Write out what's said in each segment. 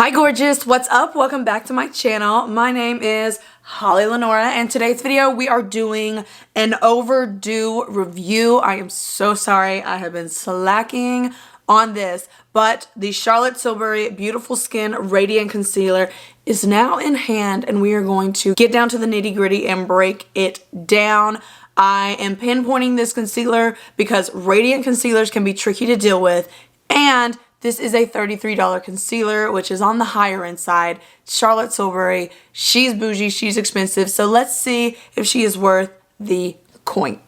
Hi gorgeous, what's up? Welcome back to my channel. My name is HollyLynora and today's video we are doing an overdue review. I am so sorry I have been slacking on this, but the Charlotte Tilbury Beautiful Skin Radiant Concealer is now in hand and we are going to get down to the nitty-gritty and break it down. I am pinpointing this concealer because radiant concealers can be tricky to deal with, and this is a $33 concealer, which is on the higher end side. Charlotte Tilbury, she's bougie, she's expensive. So let's see if she is worth the coin.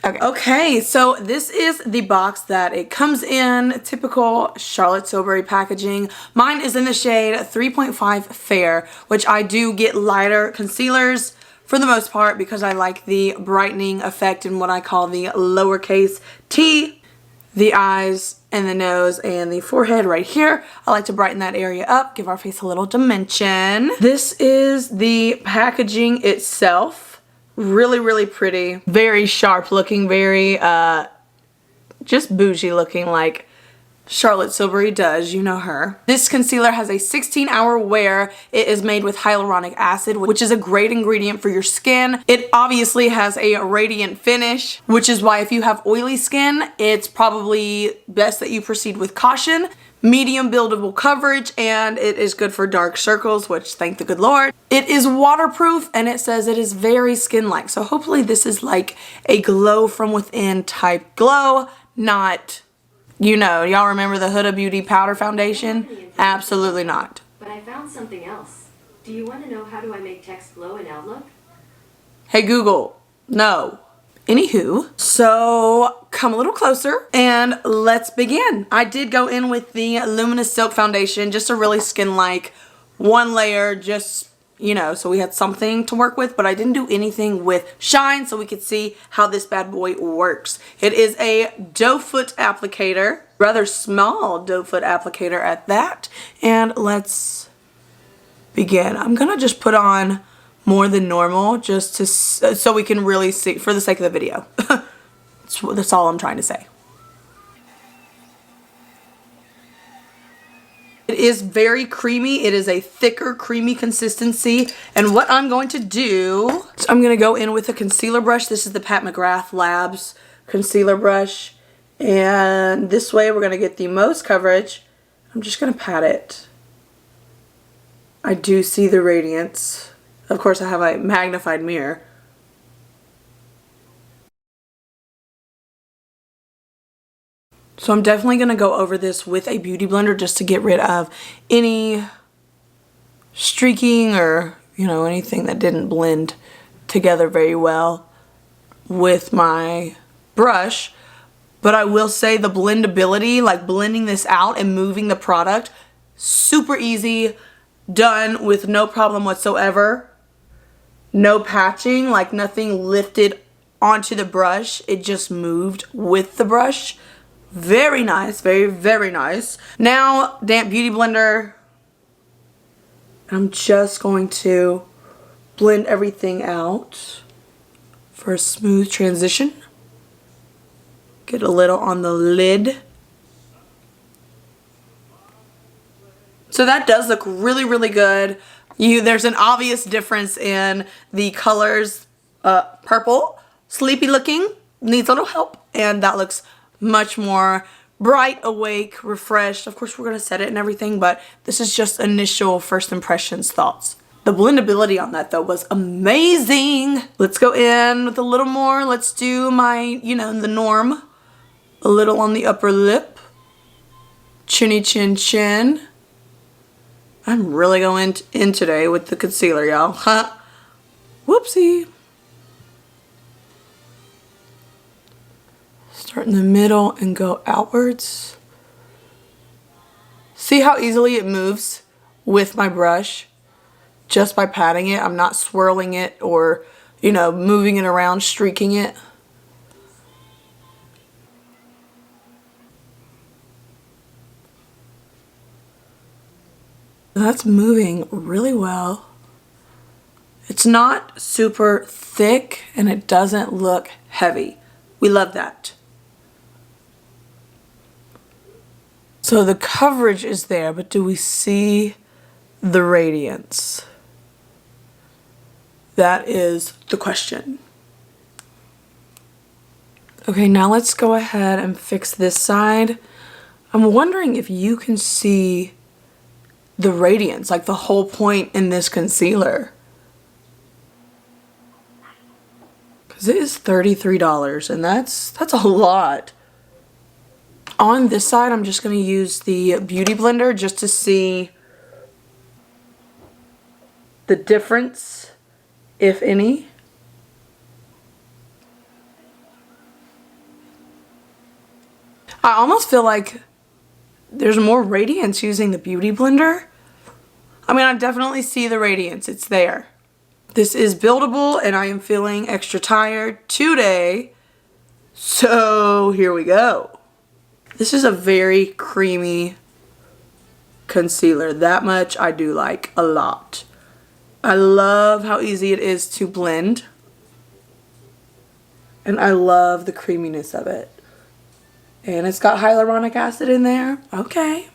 Okay, so this is the box that it comes in, typical Charlotte Tilbury packaging. Mine is in the shade 3.5 Fair, which I do get lighter concealers for the most part because I like the brightening effect in what I call the lowercase t. The eyes and the nose and the forehead right here. I like to brighten that area up, give our face a little dimension. This is the packaging itself. Really, really pretty. Very sharp looking, very just bougie looking, like Charlotte Tilbury does, you know her. This concealer has a 16-hour wear. It is made with hyaluronic acid, which is a great ingredient for your skin. It obviously has a radiant finish, which is why if you have oily skin, it's probably best that you proceed with caution. Medium buildable coverage, and it is good for dark circles, which thank the good Lord. It is waterproof and it says it is very skin-like. So hopefully this is like a glow from within type glow, not, you know, y'all remember the Huda Beauty powder foundation? Absolutely not. But I found something else. Do you want to know how do I make text glow in Outlook? Hey Google, no. Anywho, so come a little closer and let's begin. I did go in with the Luminous Silk Foundation, just a really skin-like one layer, just, you know, so we had something to work with, but I didn't do anything with shine so we could see how this bad boy works. It is a doe foot applicator, rather small doe foot applicator at that, and let's begin. I'm gonna just put on more than normal just to so we can really see for the sake of the video. That's all I'm trying to say. It is very creamy. It is a thicker, creamy consistency. And what I'm going to do, so I'm going to go in with a concealer brush. This is the Pat McGrath Labs concealer brush. And this way we're going to get the most coverage. I'm just going to pat it. I do see the radiance. Of course, I have a magnified mirror. So I'm definitely going to go over this with a beauty blender just to get rid of any streaking or, you know, anything that didn't blend together very well with my brush. But I will say the blendability, like blending this out and moving the product, super easy, done with no problem whatsoever. No patching, like nothing lifted onto the brush. It just moved with the brush. Very nice, very, very nice. Now, damp beauty blender. I'm just going to blend everything out for a smooth transition. Get a little on the lid. So that does look really, really good. There's an obvious difference in the colors. Purple, sleepy looking, needs a little help, and that looks much more bright, awake, refreshed. Of course, we're going to set it and everything, but this is just initial first impressions thoughts. The blendability on that, though, was amazing. Let's go in with a little more. Let's do my, you know, the norm. A little on the upper lip. Chinny chin chin. I'm really going in today with the concealer, y'all. Whoopsie. Start in the middle and go outwards. See how easily it moves with my brush? Just by patting it. I'm not swirling it or, you know, moving it around, streaking it. That's moving really well. It's not super thick and it doesn't look heavy. We love that. So the coverage is there, but do we see the radiance? That is the question. Okay, now let's go ahead and fix this side. I'm wondering if you can see the radiance, like the whole point in this concealer. Because it is $33 and that's a lot. On this side, I'm just going to use the Beauty Blender just to see the difference, if any. I almost feel like there's more radiance using the Beauty Blender. I mean, I definitely see the radiance. It's there. This is buildable and I am feeling extra tired today. So here we go. This is a very creamy concealer. That much I do like a lot. I love how easy it is to blend. And I love the creaminess of it. And it's got hyaluronic acid in there. Okay.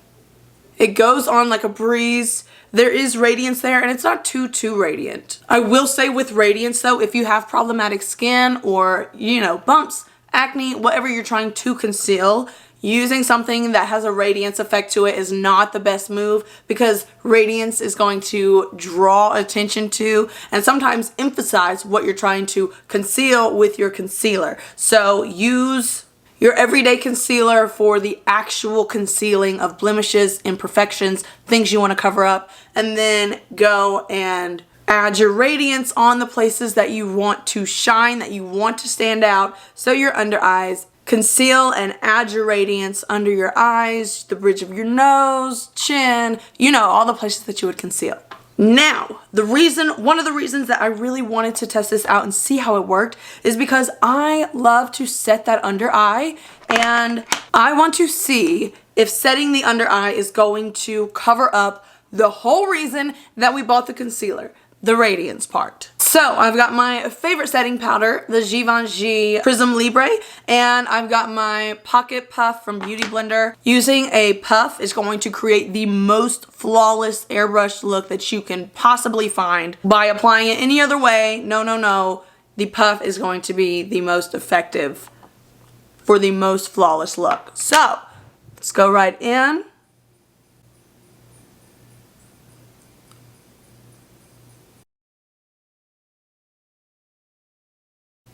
It goes on like a breeze. There is radiance there and it's not too radiant. I will say with radiance though, if you have problematic skin or, you know, bumps, acne, whatever you're trying to conceal, using something that has a radiance effect to it is not the best move because radiance is going to draw attention to and sometimes emphasize what you're trying to conceal with your concealer. So use your everyday concealer for the actual concealing of blemishes, imperfections, things you want to cover up, and then go and add your radiance on the places that you want to shine, that you want to stand out. So your under eyes, conceal and add your radiance under your eyes, the bridge of your nose, chin, you know, all the places that you would conceal. Now, one of the reasons that I really wanted to test this out and see how it worked is because I love to set that under eye and I want to see if setting the under eye is going to cover up the whole reason that we bought the concealer, the radiance part. So I've got my favorite setting powder, the Givenchy Prism Libre, and I've got my Pocket Puff from Beauty Blender. Using a puff is going to create the most flawless airbrush look that you can possibly find. By applying it any other way, no, the puff is going to be the most effective for the most flawless look. So let's go right in.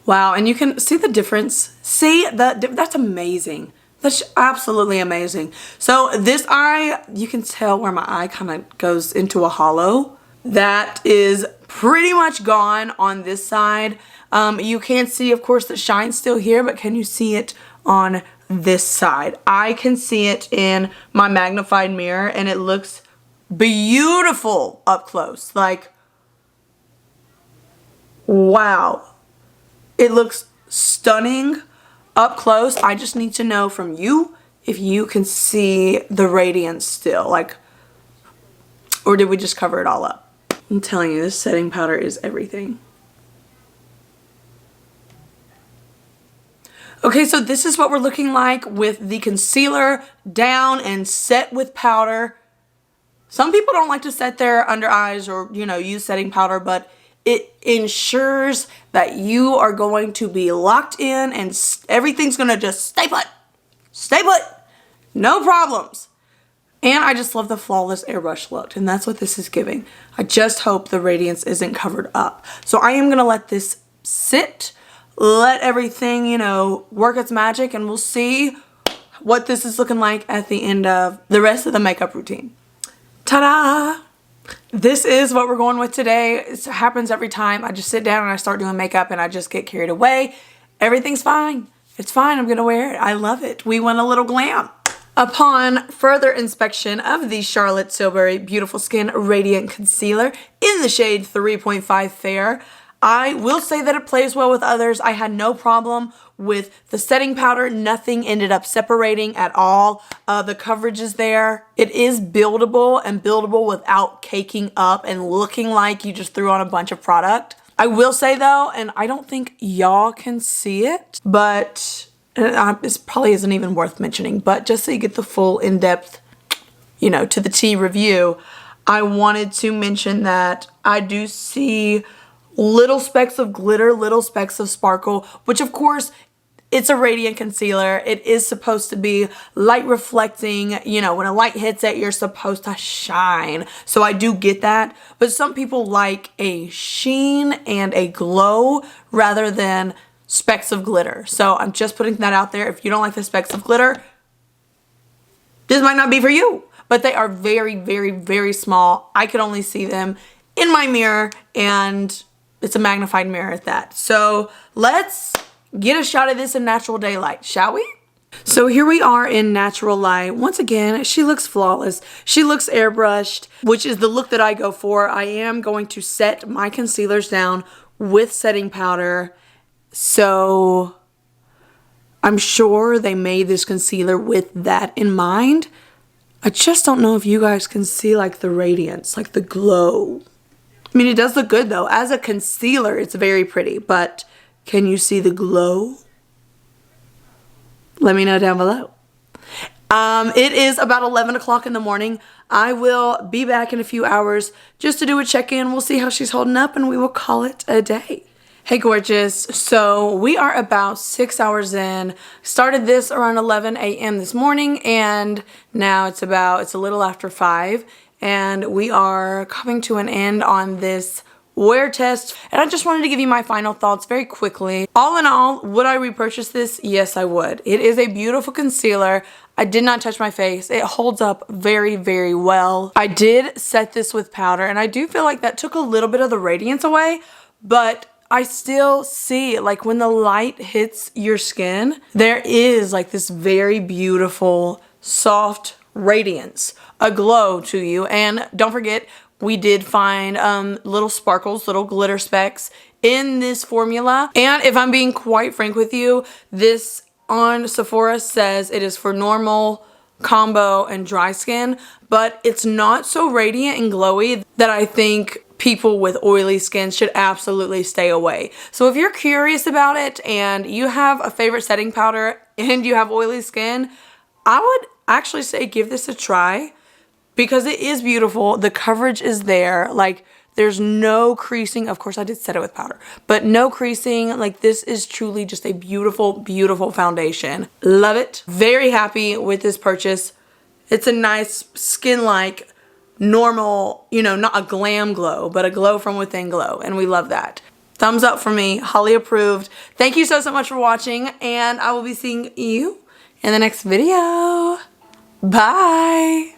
Wow, and you can see the difference. See, that's amazing. That's absolutely amazing. So this eye, you can tell where my eye kind of goes into a hollow. That is pretty much gone on this side. You can see, of course, the shine's still here, but can you see it on this side? I can see it in my magnified mirror, and it looks beautiful up close. Like, wow. It looks stunning up close. I just need to know from you if you can see the radiance still, like, or did we just cover it all up? I'm telling you, this setting powder is everything. Okay, so this is what we're looking like with the concealer down and set with powder. Some people don't like to set their under eyes or, you know, use setting powder, but it ensures that you are going to be locked in and everything's going to just stay put. Stay put. No problems. And I just love the flawless airbrush look. And that's what this is giving. I just hope the radiance isn't covered up. So I am going to let this sit. Let everything, you know, work its magic. And we'll see what this is looking like at the end of the rest of the makeup routine. Ta-da! This is what we're going with today. It happens every time. I just sit down and I start doing makeup and I just get carried away. Everything's fine. It's fine. I'm going to wear it. I love it. We want a little glam. Upon further inspection of the Charlotte Tilbury Beautiful Skin Radiant Concealer in the shade 3.5 Fair, I will say that it plays well with others. I had no problem with the setting powder. Nothing ended up separating at all. The coverage is there. It is buildable and buildable without caking up and looking like you just threw on a bunch of product. I will say though, and I don't think y'all can see it, but and this probably isn't even worth mentioning, but just so you get the full in-depth, you know, to the T review, I wanted to mention that I do see little specks of glitter, little specks of sparkle, which of course, it's a radiant concealer. It is supposed to be light reflecting. You know, when a light hits it, you're supposed to shine. So I do get that. But some people like a sheen and a glow rather than specks of glitter. So I'm just putting that out there. If you don't like the specks of glitter, this might not be for you. But they are very, very, very small. I could only see them in my mirror, and it's a magnified mirror at that. So let's get a shot of this in natural daylight, shall we? So here we are in natural light. Once again, she looks flawless. She looks airbrushed, which is the look that I go for. I am going to set my concealers down with setting powder. So I'm sure they made this concealer with that in mind. I just don't know if you guys can see like the radiance, like the glow. I mean, it does look good though. As a concealer, it's very pretty, but can you see the glow? Let me know down below. It is about 11 o'clock in the morning. I will be back in a few hours just to do a check-in. We'll see how she's holding up and we will call it a day. Hey gorgeous, so we are about 6 hours in. Started this around 11 a.m. this morning, and now it's a little after 5, and we are coming to an end on this wear test, and I just wanted to give you my final thoughts very quickly. All in all, would I repurchase this? Yes, I would. It is a beautiful concealer. I did not touch my face. It holds up very, very well. I did set this with powder, and I do feel like that took a little bit of the radiance away, but I still see, like, when the light hits your skin, there is like this very beautiful, soft radiance, a glow to you. And don't forget, we did find little sparkles, little glitter specks in this formula. And if I'm being quite frank with you, this on Sephora says it is for normal, combo, and dry skin, but it's not so radiant and glowy that I think people with oily skin should absolutely stay away. So if you're curious about it and you have a favorite setting powder and you have oily skin, I would actually say give this a try, because it is beautiful. The coverage is there. Like, there's no creasing. Of course, I did set it with powder, but no creasing. Like, this is truly just a beautiful, beautiful foundation. Love it. Very happy with this purchase. It's a nice skin-like, normal, you know, not a glam glow, but a glow from within glow. And we love that. Thumbs up for me. Holly approved. Thank you so much for watching. And I will be seeing you in the next video. Bye.